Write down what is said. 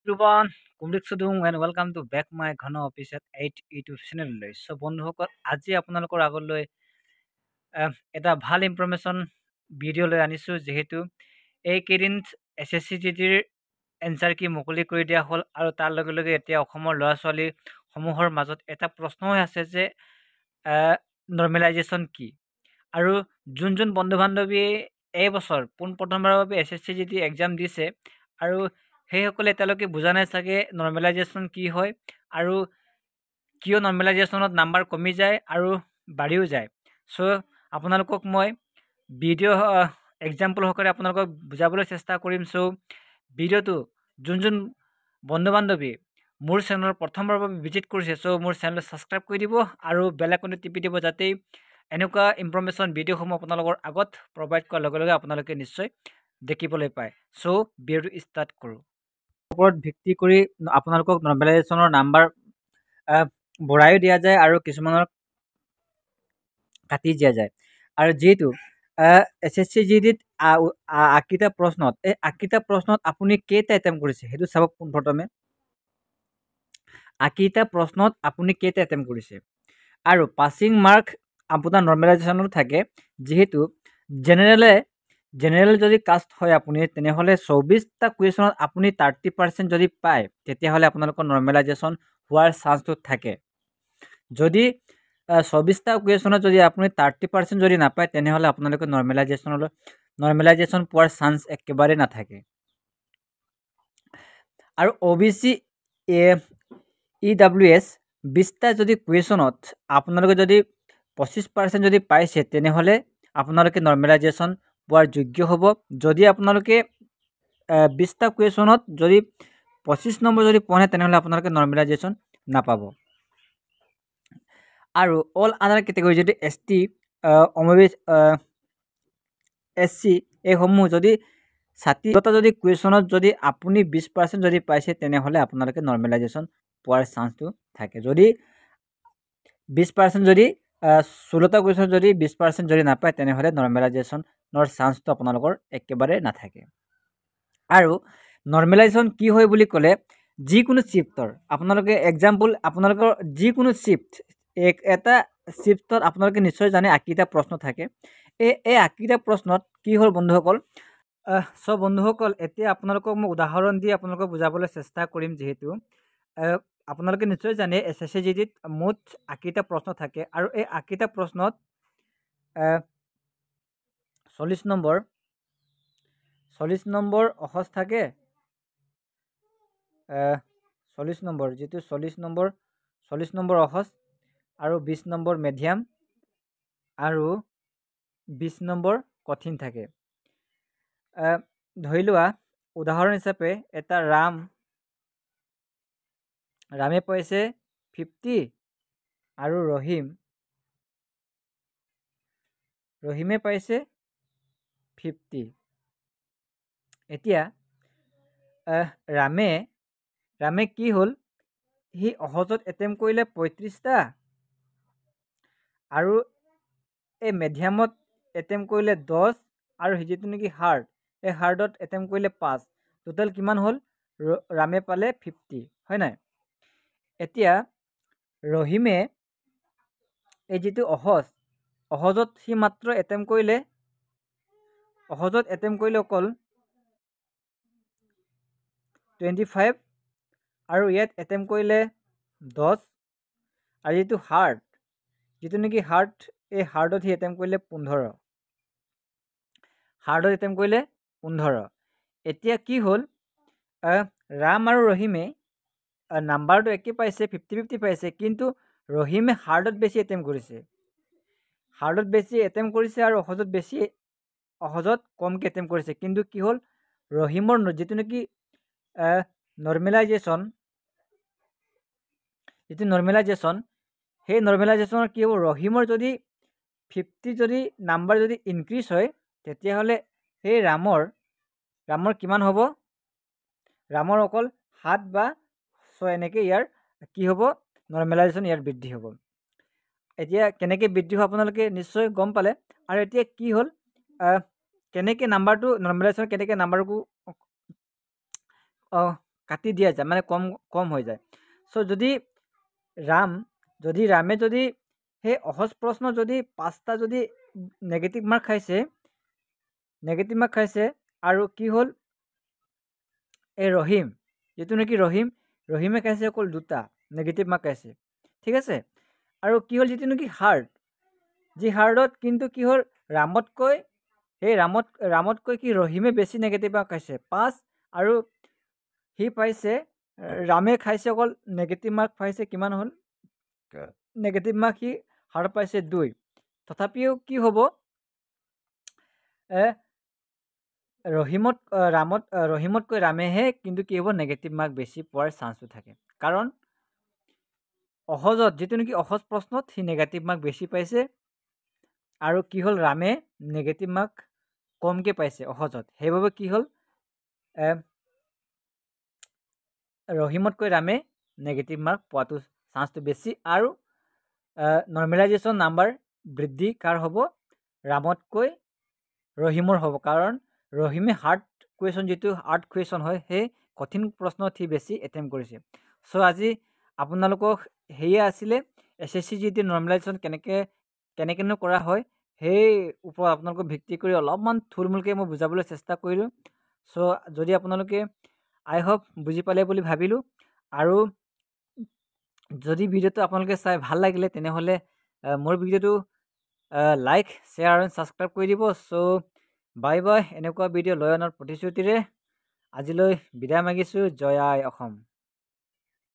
everyone, Kumrik Sudung and welcome to back my Ghana office at 8 YouTube channel. So বন্ধুসকল আজি আপোনালোকৰ আগলৈ এটা ভাল ইনফৰমেশ্যন ভিডিঅ' লৈ আনিছোঁ যিহেতু এইকেইদিন SSCGTৰ এনচাৰ কি মুকলি কৰি দিয়া হ'ল আৰু তাৰ লগে লগে এতিয়া অসমৰ ল'ৰা ছোৱালী সমূহৰ মাজত এটা প্ৰশ্ন হৈ আছে যে নৰ্মেলাইজেশ্যন কি আৰু যোন বন্ধু বান্ধৱীয়ে এই বছৰ পোনপ্ৰথমবাৰৰ বাবে SSCGT এক্সাম দিছে আৰু সেইসকলে এতিয়ালৈকে বুজা নাই চাগে নৰ্মেলাইজেশ্যন কি হয় আৰু কিয় নৰ্মেলাইজেশ্যনত নাম্বাৰ কমি যায় আৰু বাঢ়িও যায়। চ' আপোনালোকক মই ভিডিঅ' এক্সাম্পল সহকাৰে আপোনালোকক বুজাবলৈ চেষ্টা কৰিম। চ' ভিডিঅ'টো যোন বন্ধু বান্ধৱী মোৰ চেনেলৰ প্ৰথমবাৰৰ বাবে ভিজিট কৰিছে চ' মোৰ চেনেল ছাবস্ক্ৰাইব কৰি দিব আৰু বেল আইকনটো টিপি দিব যাতে এনেকুৱা ইনফৰমেশ্যন ভিডিঅ'সমূহ আপোনালোকৰ আগত প্ৰভাইড কৰাৰ লগে লগে আপোনালোকে নিশ্চয় দেখিবলৈ পায়। চ' ভিডিঅ'টো ষ্টাৰ্ট কৰোঁ। ওপৰত ভিত্তি কৰি আপোনালোকক নৰ্মেলাইজেশ্যনৰ নাম্বাৰ বঢ়াইও দিয়া যায় আৰু কিছুমানৰ কাটি দিয়া যায় আৰু যিহেতু SSCGTত আকিটা প্ৰশ্নত এই আকিটা প্ৰশ্নত আপুনি কেইটা এটেম্প কৰিছে সেইটো চাব পোনপ্ৰথমে আকিটা প্ৰশ্নত আপুনি কেইটা এটেম্প কৰিছে আৰু পাছিং মাৰ্ক আপোনাৰ নৰ্মেলাইজেশ্যনত থাকে যিহেতু জেনেৰেল যদি কাষ্ট হয় আপুনি তেনেহ'লে 24টা কুৱেশ্যনত আপুনি 30% যদি পায় তেতিয়াহ'লে আপোনালোকৰ নৰ্মেলাইজেশ্যন হোৱাৰ চান্সটো থাকে। যদি 24টা কুৱেশ্যনত যদি আপুনি 30% যদি নাপায় তেনেহ'লে আপোনালোকে নৰ্মেলাইজেশ্যন পোৱাৰ চান্স একেবাৰে নাথাকে। আৰু OBC EWS 20টা যদি কুৱেশ্যনত আপোনালোকে যদি 25% যদি পাইছে তেনেহ'লে আপোনালোকে নৰ্মেলাইজেশ্যন পোৱাৰ যোগ্য হ'ব। যদি আপোনালোকে 20টা কুৱেশ্যনত যদি 25 নম্বৰ যদি পোৱা নাই তেনেহ'লে আপোনালোকে নৰ্মেলাইজেশ্যন নাপাব। আৰু অল আদাৰ কেটেগৰী যদি ST SC এইসমূহ যদি 60টা যদি কুৱেশ্যনত যদি আপুনি 20% যদি পাইছে তেনেহ'লে আপোনালোকে নৰ্মেলাইজেশ্যন পোৱাৰ চান্সটো থাকে। যদি 20% যদি 16টা কুৱেশ্যনত যদি 20% যদি নাপায় তেনেহ'লে নৰ্মেলাইজেশ্যনৰ চান্সটো আপোনালোকৰ একেবাৰে নাথাকে। আৰু নৰ্মেলাইজেশ্যন কি হয় বুলি ক'লে যিকোনো শ্বিফ্টৰ আপোনালোকে এক্সাম্পল আপোনালোকৰ যিকোনো শ্বিফ্ট এটা শ্বিফ্টত আপোনালোকে নিশ্চয় জানে 80টা প্ৰশ্ন থাকে। এই 80টা প্ৰশ্নত কি হ'ল বন্ধুসকল চ' বন্ধুসকল এতিয়া আপোনালোকক মই উদাহৰণ দি আপোনালোকক বুজাবলৈ চেষ্টা কৰিম। যিহেতু আপোনালোকে নিশ্চয় জানে SSCGTত মুঠ 80টা প্ৰশ্ন থাকে আৰু এই 80টা প্ৰশ্নত 40 নম্বৰ অহজ থাকে 40 নম্বৰ যিটো 40 নম্বৰ অহজ আৰু 20 নম্বৰ মেডিয়াম আৰু 20 নম্বৰ কঠিন থাকে। ধৰি লোৱা উদাহৰণ হিচাপে এটা ৰামে পাইছে 50 আৰু ৰহিমে পাইছে 50। এতিয়া ৰামে কি হ'ল সি অহজত এটেম্প কৰিলে 35টা আৰু এই মেডিয়ামত এটেম্প কৰিলে 10 আৰু যিটো নেকি এই হাৰ্ডত এটেম্প কৰিলে 5। টোটেল কিমান হ'ল ৰামে পালে 50 হয় নাই। এতিয়া ৰহিমে এই যিটো অহজত সি মাত্ৰ এটেম্প কৰিলে অকল 25 আৰু ইয়াত এটেম্প কৰিলে 10 আৰু যিটো নেকি এই হাৰ্ডত সি এটেম্প কৰিলে 15 এতিয়া কি হ'ল ৰাম আৰু ৰহিমে নাম্বাৰটো একে পাইছে 50-50 পাইছে কিন্তু ৰহিমে হাৰ্ডত বেছি এটেম্প কৰিছে আৰু অহজত কমকৈ এটেম্প কৰিছে। কিন্তু কি হ'ল ৰহিমৰ যিটো নেকি নৰ্মেলাইজেশ্যন সেই নৰ্মেলাইজেশ্যনৰ কি হ'ব ৰহিমৰ যদি 50 যদি নাম্বাৰ যদি ইনক্ৰিজ হয় তেতিয়াহ'লে সেই ৰামৰ কিমান হ'ব ৰামৰ অকল 7 বা 6 এনেকৈ ইয়াৰ কি হ'ব নৰ্মেলাইজেশ্যন ইয়াৰ বৃদ্ধি হ'ব। এতিয়া কেনেকৈ বৃদ্ধি হ'ব আপোনালোকে নিশ্চয় গম পালে। আৰু এতিয়া কি হ'ল কেনেকৈ নাম্বাৰটো নৰ্মেলাইজেশ্যন কেনেকৈ নাম্বাৰটো কাটি দিয়া যায়, মানে কম কম হৈ যায়। চ' যদি ৰামে যদি সেই অহজ প্ৰশ্ন যদি 5টা যদি নেগেটিভ মাৰ্ক খাইছে আৰু কি হ'ল এই যিটো নেকি ৰহিমে খাইছে অকল 2টা নেগেটিভ মাৰ্ক খাইছে, ঠিক আছে। আৰু কি হ'ল যিটো নেকি হাৰ্ডত কিন্তু কি হ'ল ৰামতকৈ কি ৰহিমে বেছি নেগেটিভ মাৰ্ক খাইছে 5, আৰু সি পাইছে ৰামে খাইছে অকল নেগেটিভ মাৰ্ক পাইছে কিমান হ'ল নেগেটিভ মাৰ্ক সি হাৰ্ড পাইছে 2। তথাপিও কি হ'ব ৰহিমতকৈ ৰামেহে কিন্তু কি হ'ব নেগেটিভ মাৰ্ক বেছি পোৱাৰ চান্সটো থাকে, কাৰণ অহজত যিটো নেকি অহজ প্ৰশ্নত সি নেগেটিভ মাৰ্ক বেছি পাইছে, আৰু কি হ'ল ৰামে নেগেটিভ মাৰ্ক কমকে পাইছে অহজত, সেইবাবে কি হ'ল ৰহিমতকৈ ৰামে নেগেটিভ মাৰ্ক পোৱাটো চান্সটো বেছি। আৰু নৰ্মেলাইজেশ্যন নাম্বাৰ বৃদ্ধি কাৰ হ'ব ৰামতকৈ ৰহিমৰ হ'ব, কাৰণ ৰহিমে হাৰ্ড কুৱেশ্যন হয় সেই কঠিন প্ৰশ্নত সি বেছি এটেম্প কৰিছে। চ' আজি আপোনালোকক সেয়ে আছিলে SSC GT নৰ্মেলাইজেশ্যন কেনেকেনো কৰা হয় সেই ওপৰত আপোনালোকক ভিত্তি কৰি অলপমান থুলমূলকৈ মই বুজাবলৈ চেষ্টা কৰিলোঁ। চ' যদি আপোনালোকে আই হোপ বুজি পালে বুলি ভাবিলোঁ, আৰু যদি ভিডিঅ'টো আপোনালোকে চাই ভাল লাগিলে তেনেহ'লে মোৰ ভিডিঅ'টো লাইক, শ্বেয়াৰ আৰু ছাবস্ক্ৰাইব কৰি দিব। চ' বাই বাই, এনেকুৱা ভিডিঅ' লৈ অনাৰ প্ৰতিশ্ৰুতিৰে আজিলৈ বিদায় মাগিছোঁ। জয় আই অসম।